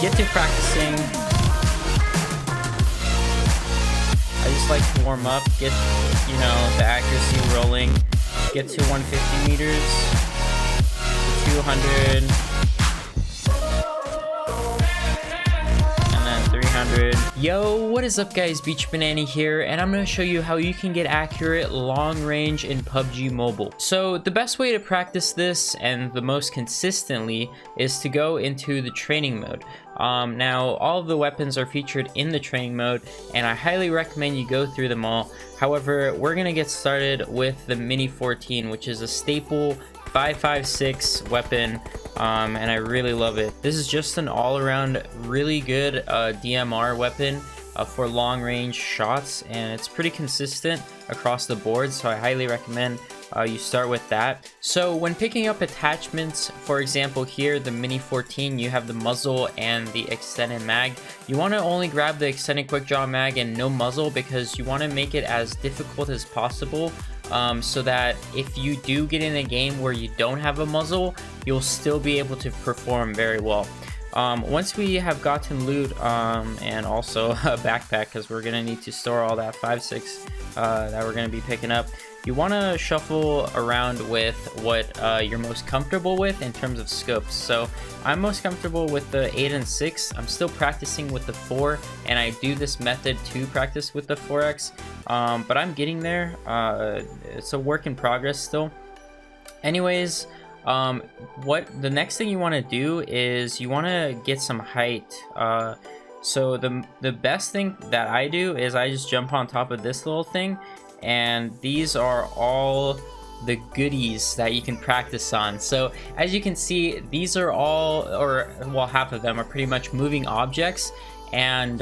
get to practicing. I just like to warm up, get, you know, the accuracy rolling, get to 150 meters, to 200, and then 300. Yo, what is up guys, Beach Banana here, and I'm going to show you how you can get accurate long range in PUBG Mobile. So the best way to practice this, and the most consistently, is to go into the training mode. Now all of the weapons are featured in the training mode, and I highly recommend you go through them all. However, we're gonna get started with the Mini 14, which is a staple 5.56 weapon, and I really love it. This is just an all-around really good DMR weapon for long range shots, and it's pretty consistent across the board, so I highly recommend you start with that. So when picking up attachments, for example here, the Mini 14, you have the muzzle and the extended mag. You want to only grab the extended quick draw mag and no muzzle, because you want to make it as difficult as possible, so that if you do get in a game where you don't have a muzzle, you'll still be able to perform very well. Once we have gotten loot, and also a backpack, because we're going to need to store all that 5.6 that we're going to be picking up, you want to shuffle around with what you're most comfortable with in terms of scopes. So I'm most comfortable with the 8 and 6. I'm still practicing with the 4, and I do this method to practice with the 4X, but I'm getting there. It's a work in progress still. Anyways, what the next thing you want to do is you want to get some height. So the best thing that I do is I just jump on top of this little thing, and these are all the goodies that you can practice on. So as you can see, these are all, or well, half of them are pretty much moving objects, and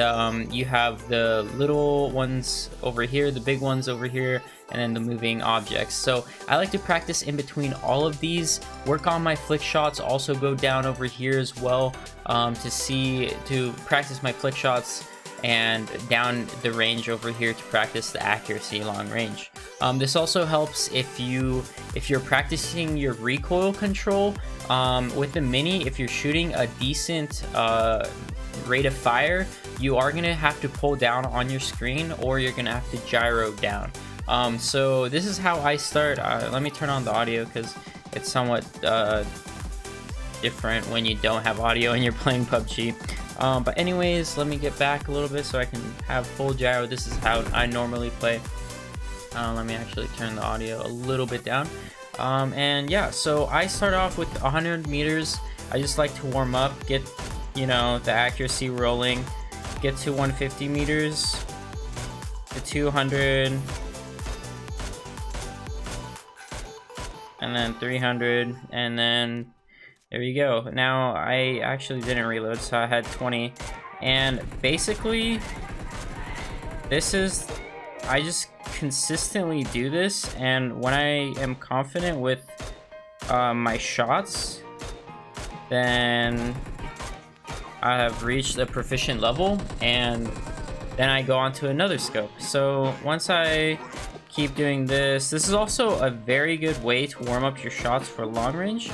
you have the little ones over here, the big ones over here, and then the moving objects. So I like to practice in between all of these, work on my flick shots, also go down over here as well, to practice my flick shots, and down the range over here to practice the accuracy long range. This also helps if you're practicing your recoil control with the Mini. If you're shooting a decent rate of fire, you are gonna have to pull down on your screen, or you're gonna have to gyro down. So this is how I start. Let me turn on the audio, because it's somewhat different when you don't have audio and you're playing PUBG. But anyways, let me get back a little bit so I can have full gyro. This is how I normally play. Let me actually turn the audio a little bit down. And yeah, so I start off with 100 meters. I just like to warm up, get, you know, the accuracy rolling, get to 150 meters, to 200, and then 300, and then there you go. Now I actually didn't reload, so I had 20, and basically this is, I just consistently do this, and when I am confident with my shots, then I have reached a proficient level, and then I go on to another scope. So once I keep doing this, this is also a very good way to warm up your shots for long range.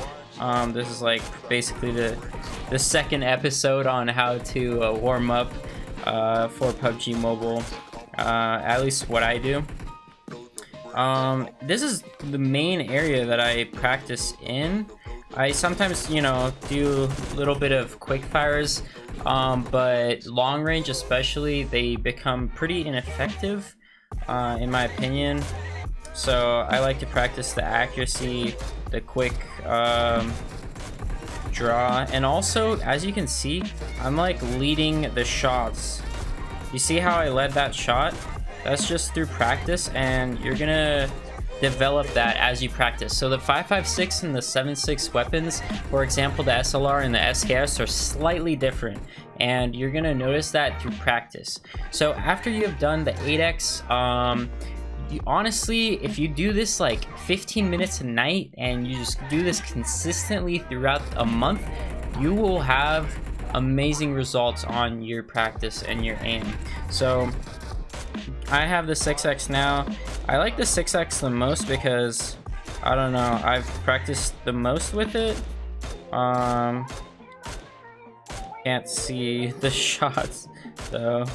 This is like basically the second episode on how to warm up for PUBG Mobile, at least what I do. This is the main area that I practice in. I sometimes, you know, do a little bit of quick fires, but long range especially, they become pretty ineffective in my opinion. So I like to practice the accuracy, the quick draw, and also, as you can see, I'm like leading the shots. You see how I led that shot? That's just through practice, and you're gonna develop that as you practice. So the 5.56 and the 7.6 weapons, for example, the SLR and the SKS, are slightly different, and you're gonna notice that through practice. So after you have done the 8x, honestly, if you do this like 15 minutes a night and you just do this consistently throughout a month, you will have amazing results on your practice and your aim. So I have the 6x now. I like the 6x the most because, I don't know, I've practiced the most with it. can't see the shots though.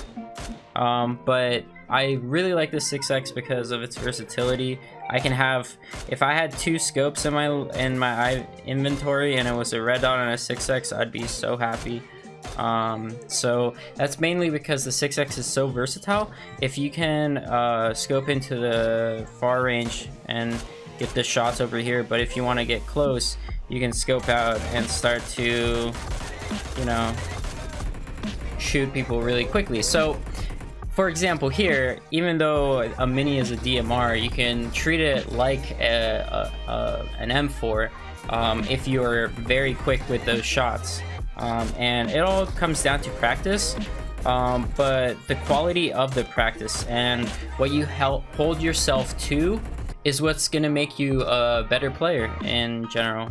But I really like the 6X because of its versatility. I can have, if I had 2 scopes in my inventory and it was a red dot and a 6X, I'd be so happy. So that's mainly because the 6X is so versatile. If you can scope into the far range and get the shots over here, but if you want to get close, you can scope out and start to, you know, shoot people really quickly. So for example here, even though a mini is a DMR, you can treat it like an M4 if you're very quick with those shots. And it all comes down to practice, but the quality of the practice and what you hold yourself to is what's gonna make you a better player in general.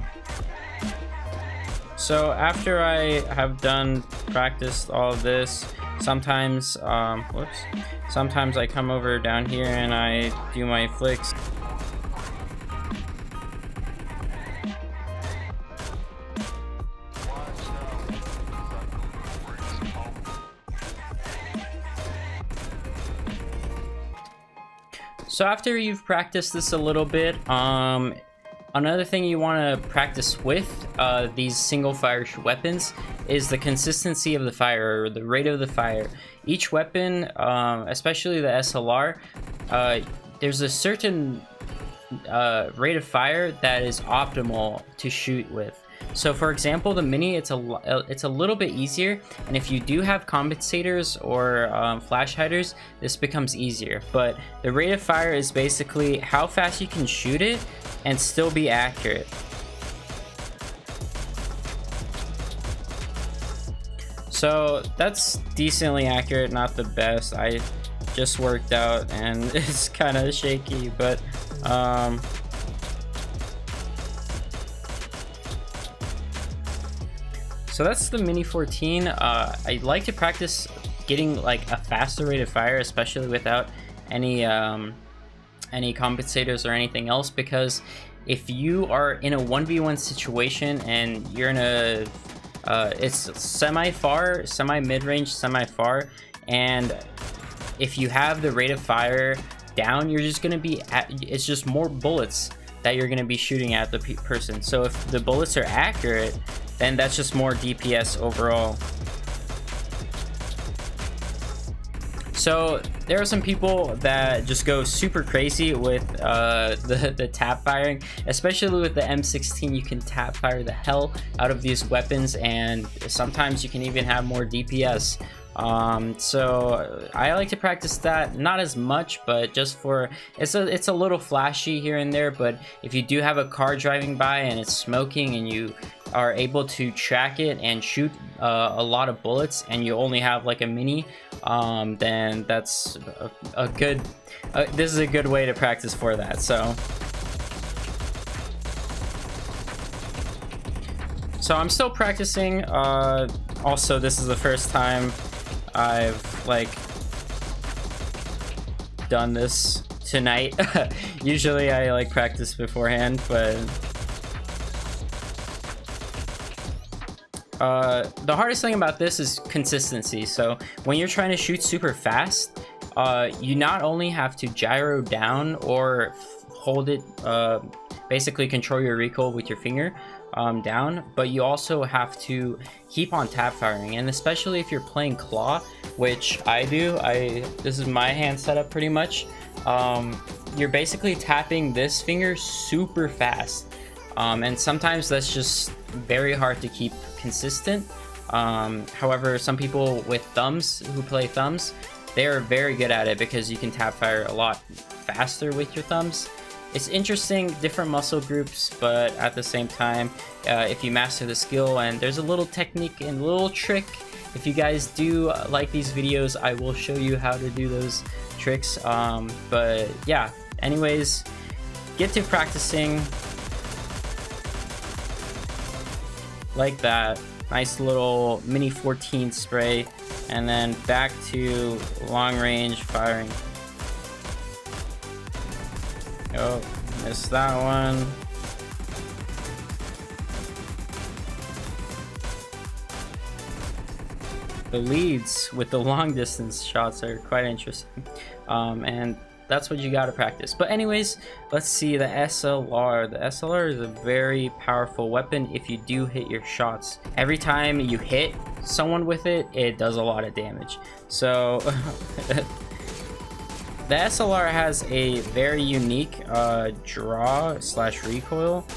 So after I have done practiced all of this, sometimes sometimes I come over down here and I do my flicks. So after you've practiced this a little bit, another thing you want to practice with these single fire weapons is the consistency of the fire, or the rate of the fire. Each weapon, especially the SLR, there's a certain rate of fire that is optimal to shoot with. So for example, the mini, it's a little bit easier, and if you do have compensators or flash hiders, this becomes easier. But the rate of fire is basically how fast you can shoot it and still be accurate. So that's decently accurate, not the best. I just worked out and it's kind of shaky, but so that's the Mini 14. I like to practice getting like a faster rate of fire, especially without any compensators or anything else, because if you are in a 1v1 situation and you're in a it's semi-far, semi-mid-range, semi-far, and if you have the rate of fire down, you're just gonna be it's just more bullets that you're gonna be shooting at the person. So if the bullets are accurate, then that's just more DPS overall. So there are some people that just go super crazy with the tap firing, especially with the M16. You can tap fire the hell out of these weapons, and sometimes you can even have more DPS. So I like to practice that, not as much, but just for it's a little flashy here and there. But if you do have a car driving by and it's smoking and you are able to track it and shoot a lot of bullets, and you only have like a mini, then that's a good this is a good way to practice for that. So I'm still practicing. Also, this is the first time I've like done this tonight. Usually I like practice beforehand, but the hardest thing about this is consistency. So when you're trying to shoot super fast, you not only have to gyro down or hold it, basically control your recoil with your finger down, but you also have to keep on tap firing. And especially if you're playing claw, which I do, this is my hand setup pretty much, you're basically tapping this finger super fast, and sometimes that's just very hard to keep consistent. However, some people with thumbs, who play thumbs, they are very good at it because you can tap fire a lot faster with your thumbs. It's interesting, different muscle groups, but at the same time, if you master the skill, and there's a little technique and a little trick. If you guys do like these videos, I will show you how to do those tricks. But yeah, anyways, get to practicing like that. Nice little Mini 14 spray, and then back to long range firing. Oh, missed that one. the leads with the long distance shots are quite interesting, and that's what you got to practice. But anyways, let's see the SLR. The SLR is a very powerful weapon if you do hit your shots. Every time you hit someone with it, it does a lot of damage. So the SLR has a very unique draw/recoil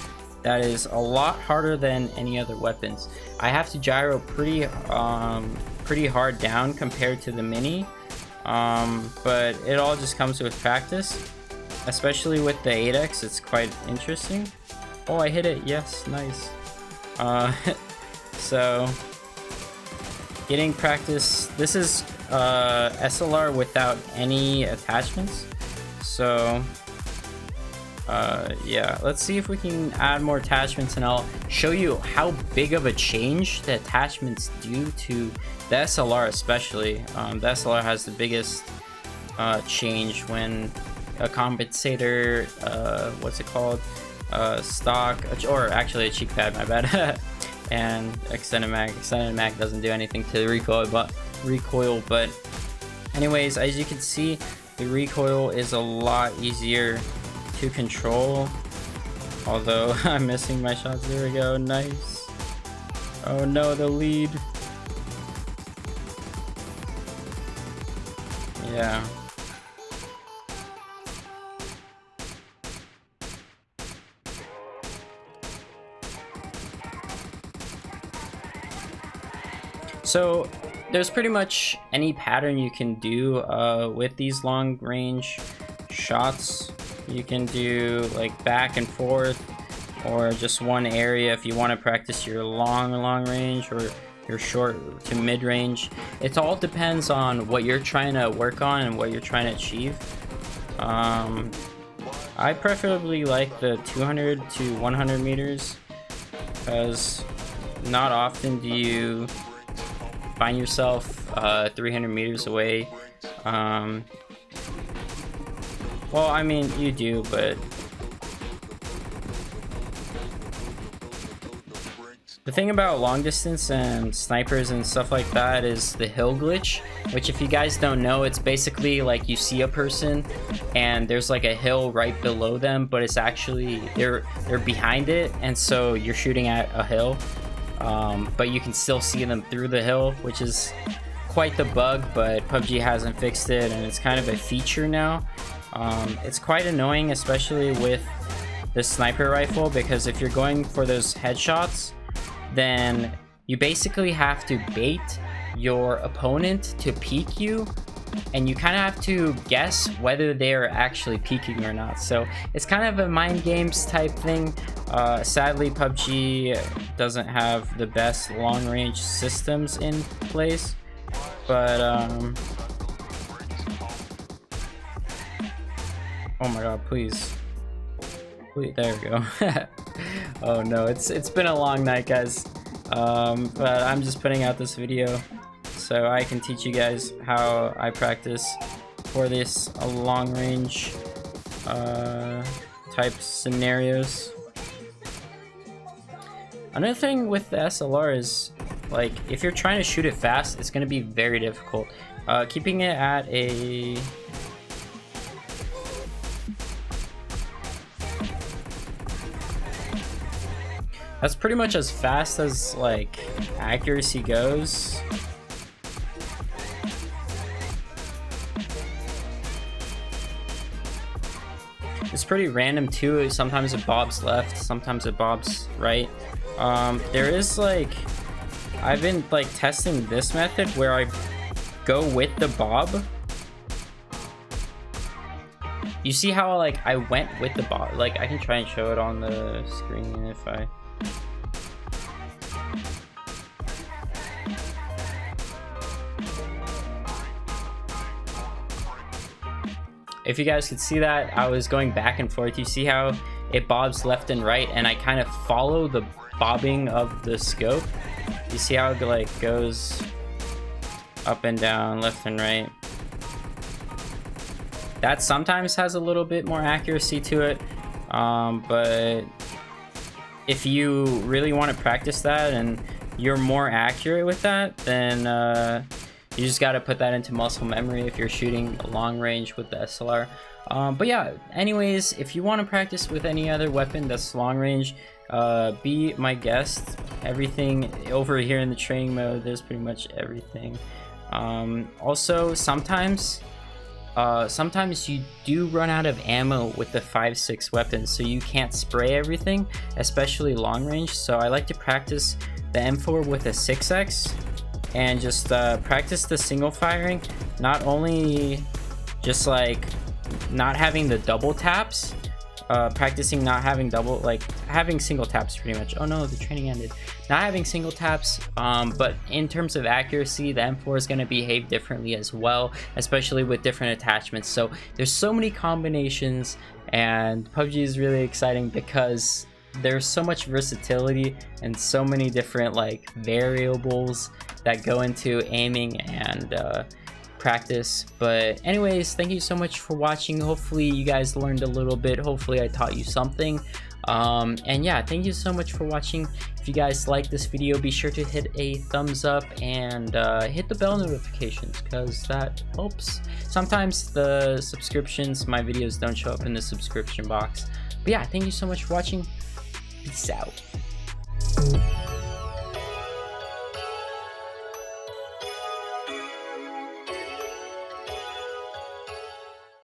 that is a lot harder than any other weapons. I have to gyro pretty hard down compared to the mini, but it all just comes with practice, especially with the 8x. It's quite interesting. Oh, I hit it. Yes, nice. So getting practice. This is SLR without any attachments, so yeah, let's see if we can add more attachments, and I'll show you how big of a change the attachments do to the SLR. Especially the SLR has the biggest change when a compensator, what's it called, stock, or actually a cheek pad, my bad, and extended mag doesn't do anything to the recoil, but anyways, as you can see, the recoil is a lot easier to control, although I'm missing my shots. There we go, nice. Oh no, the lead. Yeah. So there's pretty much any pattern you can do with these long range shots. You can do like back and forth, or just one area if you want to practice your long range, or your short to mid range. It all depends on what you're trying to work on and what you're trying to achieve. I preferably like the 200 to 100 meters, because not often do you find yourself 300 meters away. Well, I mean, you do, but the thing about long distance and snipers and stuff like that is the hill glitch, which, if you guys don't know, it's basically like you see a person and there's like a hill right below them, but it's actually they're behind it, and so you're shooting at a hill, but you can still see them through the hill, which is quite the bug, but PUBG hasn't fixed it, and it's kind of a feature now. It's quite annoying, especially with the sniper rifle, because if you're going for those headshots, then you basically have to bait your opponent to peek you, and you kind of have to guess whether they're actually peeking or not. So it's kind of a mind games type thing. Sadly, PUBG doesn't have the best long range systems in place, but oh my god, please, there we go. Oh no, it's been a long night, guys, but I'm just putting out this video so I can teach you guys how I practice for this long range type scenarios. Another thing with the SLR is, like, if you're trying to shoot it fast, it's going to be very difficult. Keeping it at a that's pretty much as fast as like accuracy goes. It's pretty random too. Sometimes it bobs left, sometimes it bobs right. There is like, I've been like testing this method where I go with the bob. You see how like I went with the bob? Like, I can try and show it on the screen if I... If you guys could see that, I was going back and forth. You see how it bobs left and right, and I kind of follow the bobbing of the scope. You see how it like goes up and down, left and right. That sometimes has a little bit more accuracy to it, but if you really want to practice that and you're more accurate with that, then you just got to put that into muscle memory if you're shooting long range with the SLR. But yeah, anyways, if you want to practice with any other weapon that's long range, be my guest. Everything over here in the training mode, there's pretty much everything. Also, sometimes you do run out of ammo with the 5.6 weapons, so you can't spray everything, especially long range. So I like to practice the M4 with a 6x and just practice the single firing, not only just like not having the double taps, practicing not having double, like having single taps pretty much. Oh no, the training ended. Not having single taps, but in terms of accuracy, the M4 is going to behave differently as well, especially with different attachments. So there's so many combinations, and PUBG is really exciting because there's so much versatility and so many different like variables that go into aiming and practice. But anyways, thank you so much for watching. Hopefully you guys learned a little bit. Hopefully I taught you something. And yeah, thank you so much for watching. If you guys like this video, be sure to hit a thumbs up and hit the bell notifications, because that helps. Sometimes the subscriptions, my videos don't show up in the subscription box. But yeah, thank you so much for watching. Peace out.